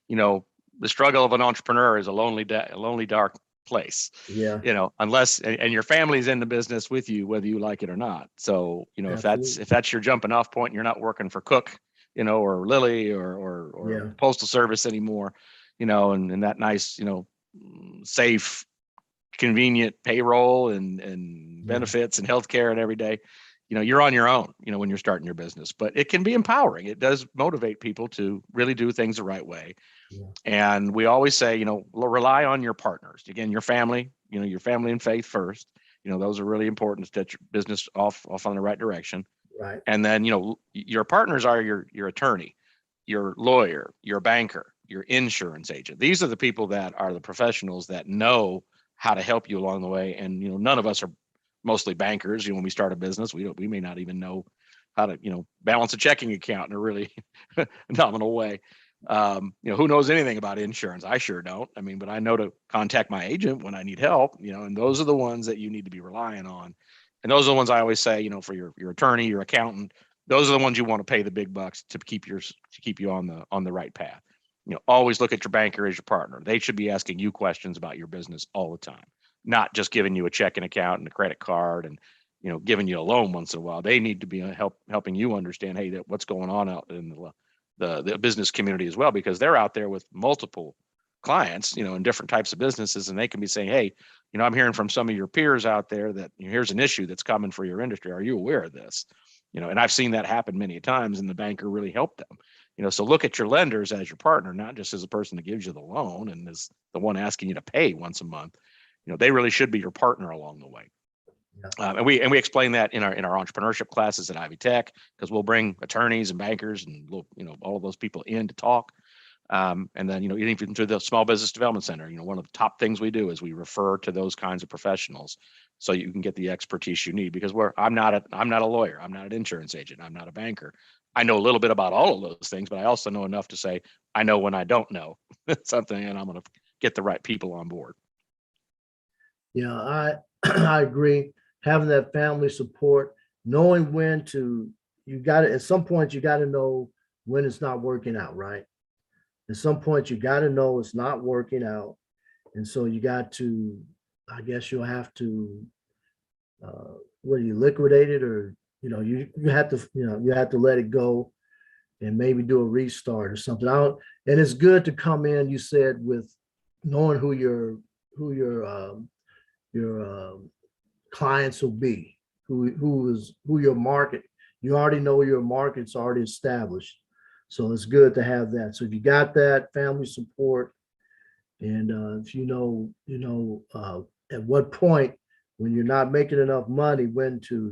the struggle of an entrepreneur is a lonely, dark place, yeah, unless, and your family's in the business with you, whether you like it or not. So, if Absolutely. that's your jumping off point, and you're not working for Cook, or Lilly or Yeah. Postal Service anymore, and that nice, safe, convenient payroll and benefits and healthcare and every day, you're on your own, when you're starting your business, but it can be empowering. It does motivate people to really do things the right way. Yeah. And we always say, rely on your partners. Again, your family, your family and faith first. Those are really important to set your business off on the right direction. Right. And then, your partners are your attorney, your lawyer, your banker, your insurance agent. These are the people that are the professionals that know how to help you along the way. And, none of us are mostly bankers. When we start a business, we may not even know how to, balance a checking account in a really nominal way. Who knows anything about insurance? I sure don't. But I know to contact my agent when I need help, and those are the ones that you need to be relying on. And those are the ones I always say, for your attorney, your accountant, those are the ones you want to pay the big bucks to keep you on the right path. Always look at your banker as your partner. They should be asking you questions about your business all the time, not just giving you a checking account and a credit card and, giving you a loan once in a while. They need to be helping you understand, hey, what's going on out in the business community as well, because they're out there with multiple clients, in different types of businesses, and they can be saying, hey, I'm hearing from some of your peers out there that here's an issue that's coming for your industry. Are you aware of this? And I've seen that happen many times, and the banker really helped them. So look at your lenders as your partner, not just as a person that gives you the loan and is the one asking you to pay once a month. They really should be your partner along the way. Yeah. And we explain that in our entrepreneurship classes at Ivy Tech, because we'll bring attorneys and bankers and all of those people in to talk. And then, even through the Small Business Development Center, one of the top things we do is we refer to those kinds of professionals so you can get the expertise you need, because I'm not a lawyer. I'm not an insurance agent. I'm not a banker. I know a little bit about all of those things, but I also know enough to say, I know when I don't know something, and I'm going to get the right people on board. Yeah, I agree. Having that family support, knowing when at some point you got to know when it's not working out, right? At some point you got to know it's not working out. And so you got to, I guess you'll have to, whether you liquidate it or, you have to, you have to let it go and maybe do a restart or something. And it's good to come in, you said, with knowing who your clients will be, who your market. You already know your market's already established, so it's good to have that. So if you got that family support, and if at what point when you're not making enough money, when you're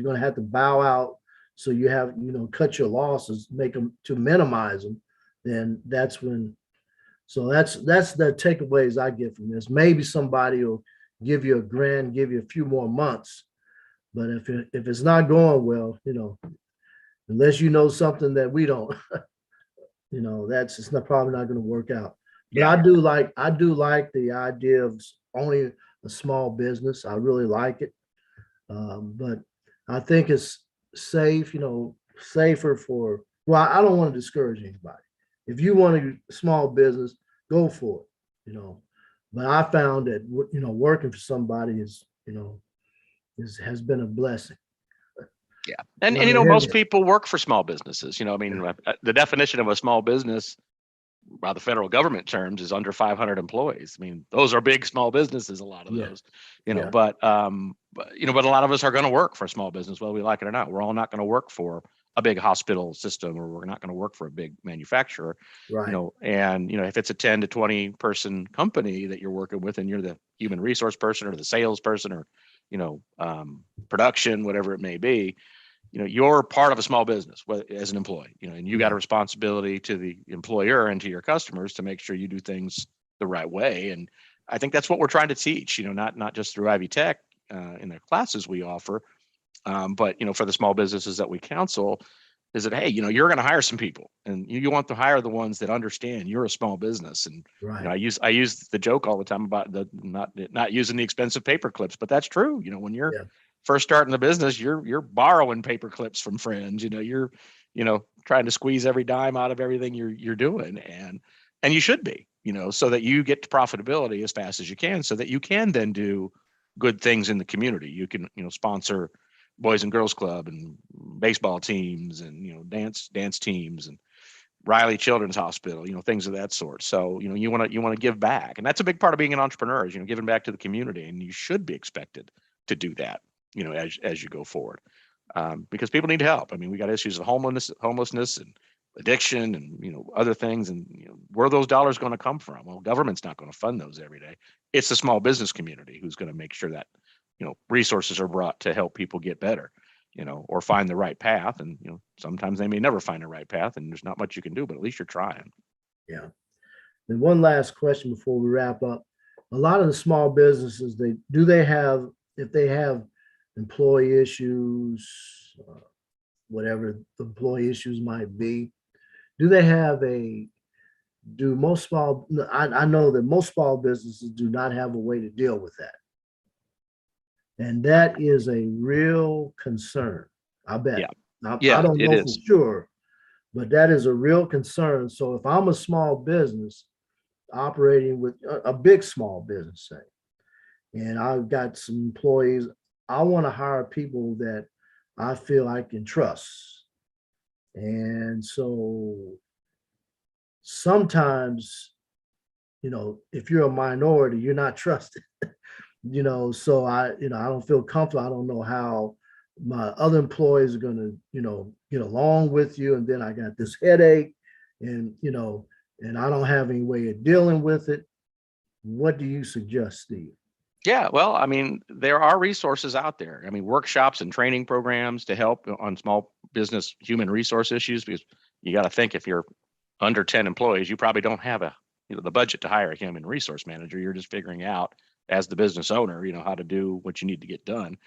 going to have to bow out, so you have cut your losses, make them to minimize them. Then that's when. So that's the takeaways I get from this. Maybe somebody will give you a grand, give you a few more months. But if it's not going well, unless you know something that we don't, it's probably not going to work out. But Yeah. I do like the idea of owning a small business. I really like it. But I think it's safe, safer well, I don't want to discourage anybody. If you want a small business, go for it, But I found that, working for somebody has been a blessing. Yeah. And most people work for small businesses. The definition of a small business by the federal government terms is under 500 employees. Those are big small businesses, a lot of those, Yeah. but a lot of us are going to work for a small business, whether we like it or not. We're all not going to work for a big hospital system, or we're not going to work for a big manufacturer, Right. And, if it's a 10 to 20 person company that you're working with, and you're the human resource person or the salesperson or, production, whatever it may be, you're part of a small business as an employee, and you got a responsibility to the employer and to your customers to make sure you do things the right way. And I think that's what we're trying to teach, not just through Ivy Tech in the classes we offer, but, for the small businesses that we counsel, is that, hey, you're going to hire some people, and you want to hire the ones that understand you're a small business. And Right. I use the joke all the time about the not using the expensive paper clips, but that's true. When you're first starting the business, you're borrowing paper clips from friends. You're trying to squeeze every dime out of everything you're doing, and you should be, so that you get to profitability as fast as you can, so that you can then do good things in the community. You can sponsor Boys and Girls Club and baseball teams and dance teams and Riley Children's Hospital, things of that sort. So you want to give back, and that's a big part of being an entrepreneur is giving back to the community, and you should be expected to do that as you go forward. because people need help. I mean, we got issues of homelessness and addiction and, other things. And, where are those dollars going to come from? Well, government's not going to fund those every day. It's the small business community who's going to make sure that, resources are brought to help people get better, or find the right path. And, sometimes they may never find the right path and there's not much you can do, but at least you're trying. Yeah. And one last question before we wrap up. A lot of the small businesses, if they have employee issues, whatever the employee issues might be, I know that most small businesses do not have a way to deal with that. And that is a real concern, I bet. Yeah. I don't it know is. for sure, but that is a real concern. So if I'm a small business operating with a big small business, say, and I've got some employees, I want to hire people that I feel I can trust. And so sometimes, if you're a minority, you're not trusted. So I don't feel comfortable. I don't know how my other employees are going to, get along with you. And then I got this headache and, and I don't have any way of dealing with it. What do you suggest, Steve? Yeah, well, I mean, there are resources out there. I mean, workshops and training programs to help on small business human resource issues, because you got to think, if you're under 10 employees, you probably don't have the budget to hire a human resource manager. You're just figuring out, as the business owner, how to do what you need to get done.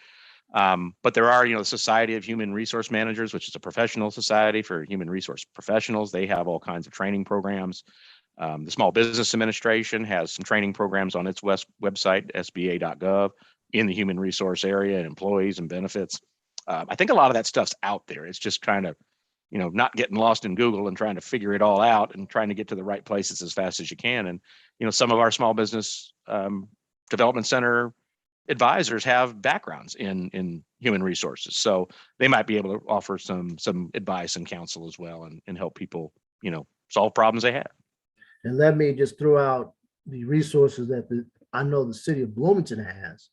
But there are, the Society of Human Resource Managers, which is a professional society for human resource professionals. They have all kinds of training programs. The Small Business Administration has some training programs on its website, sba.gov, in the human resource area, and employees and benefits. I think a lot of that stuff's out there. It's just kind of, not getting lost in Google and trying to figure it all out and trying to get to the right places as fast as you can. And, some of our small business development center advisors have backgrounds in human resources, so they might be able to offer some advice and counsel as well, and help people, solve problems they have. And let me just throw out the resources that I know the city of Bloomington has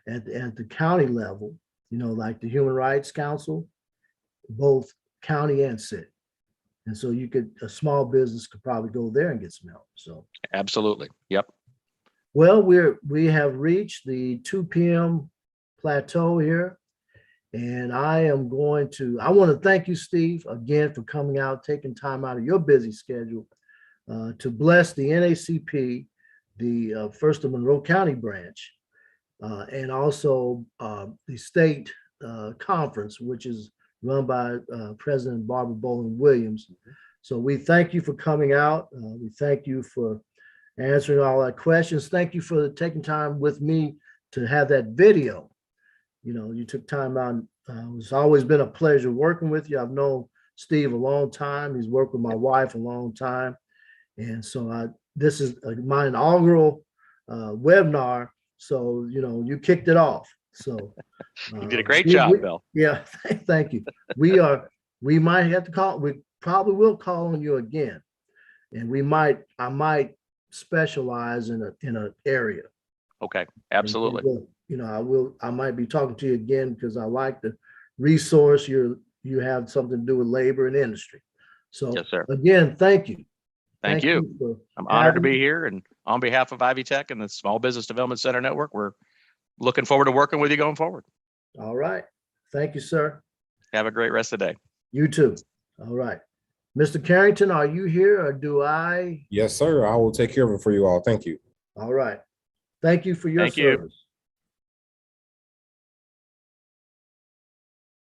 at the county level, like the Human Rights Council, both county and city. And so a small business could probably go there and get some help. So Absolutely. Yep. well, we have reached the 2 p.m. plateau here. And I want to thank you, Steve, again, for coming out, taking time out of your busy schedule to bless the NAACP, the First of Monroe County branch, and also the state conference, which is run by President Barbara Bowling Williams. So we thank you for coming out. We thank you for answering all our questions. Thank you for taking time with me to have that video. You took time out. It's always been a pleasure working with you. I've known Steve a long time. He's worked with my wife a long time. And so this is my inaugural webinar. So, you kicked it off. So You did a great job, Bill. Yeah, thank you. We might have to call, we probably will call on you again. And I might specialize in an area. Okay, absolutely. I might be talking to you again because I like the resource. You have something to do with labor and industry. So Yes, sir. Again, thank you. Thank you. I'm honored to be here. And on behalf of Ivy Tech and the Small Business Development Center Network, we're looking forward to working with you going forward. All right. Thank you, sir. Have a great rest of the day. You too. All right. Mr. Carrington, are you here or do I? Yes, sir. I will take care of it for you all. Thank you. All right. Thank you for your Thank you. service.